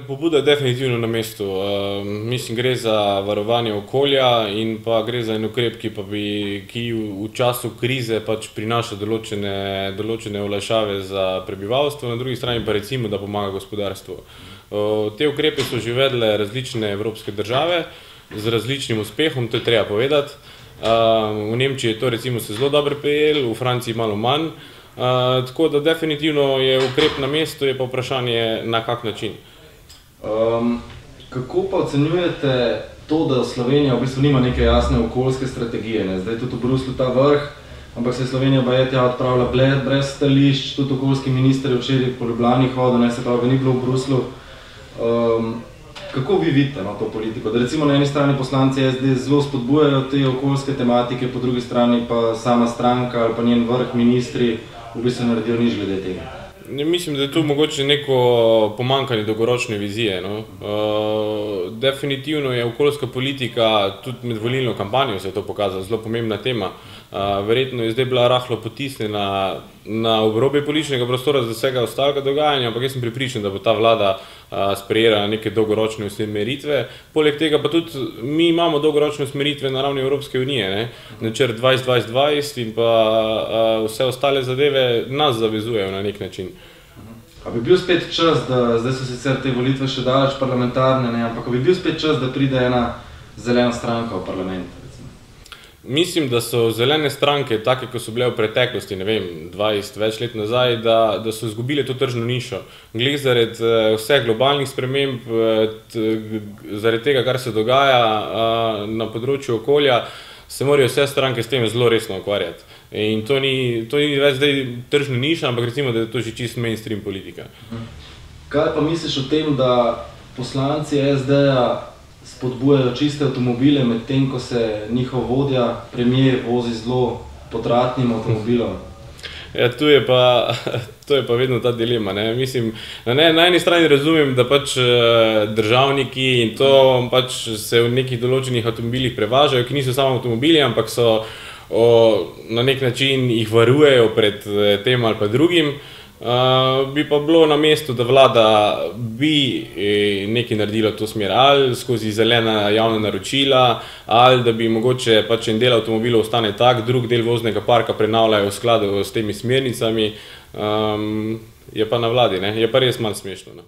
Pobuda je definitivno na mestu. Mislim, gre za varovanje okolja in pa gre za en ukrep, ki v času krize pač prinaša določene olajšave za prebivalstvo, na drugi strani pa recimo, da pomaga gospodarstvu. Te ukrepe so že uvedle različne evropske države z različnim uspehom, to je treba povedati. V Nemčiji je to recimo se zelo dobro prijelo, v Franciji malo manj. Tako da definitivno je ukrep na mestu, je pa vprašanje na kak način. Kako pa ocenjujete to, da Slovenija v bistvu nima neke jasne okoljske strategije? Zdaj tudi v Bruslju ta vrh, ampak se je Slovenija baje tja odpravila brez stališč, tudi okoljski minister je včeraj po Ljubljani hodil, se pravi, ni bilo v Bruslju. Kako vi vidite to politiko? Da recimo na eni strani poslanci SD zelo spodbujajo te okoljske tematike, po drugi strani pa sama stranka ali pa njen vrh ministri v bistvu naredijo nič glede tega. Mislim, da je tu mogoče neko pomanjkanje dolgoročne vizije. Definitivno je okoljska politika, tudi med volilno kampanjo se je to pokazalo, zelo pomembna tema. Verjetno je zdaj bila rahlo potisnjena na obrobje političnega prostora za vsega ostalega dogajanja, ampak jaz sem prepričan, da bo ta vlada sprejela neke dolgoročne usmeritve. Poleg tega pa tudi mi imamo dolgoročne usmeritve na ravni Evropske unije. Načrt 2020 in pa vse ostale zadeve nas zavezujejo na nek način. A bi bil spet čas, da zdaj so sicer te volitve še daleč parlamentarne, ampak a bi bil spet čas, da pride ena zelena stranka v parlament? Mislim, da so zelene stranke, take, ko so bile v preteklosti, ne vem, 20 več let nazaj, da so izgubile to tržno nišo. Glede zaradi vseh globalnih sprememb, zaradi tega, kar se dogaja na področju okolja, se morajo vse stranke s tem zelo resno ukvarjati. In to ni več zdaj tržna niša, ampak recimo, da je to že čist mainstream politika. Kaj pa misliš o tem, da poslanci SD-ja spodbujajo čiste avtomobile, medtem ko se njihov vodja, premier, vozi zelo potratnim avtomobilom? To je pa vedno ta dilema. Mislim, na eni strani razumem, da pač državniki in to pač se v nekih določenih avtomobilih prevažajo, ki niso samo avtomobili, ampak so na nek način jih varujejo pred tem ali pa drugim. Bi pa bilo na mestu, da vlada bi nekaj naredila v to smer, ali skozi zelena javna naročila, ali da bi mogoče pač en del avtomobilov ostane tak, drug del voznega parka prenavljajo v skladu s temi smernicami, je pa na vladi, je pa res malo smešno.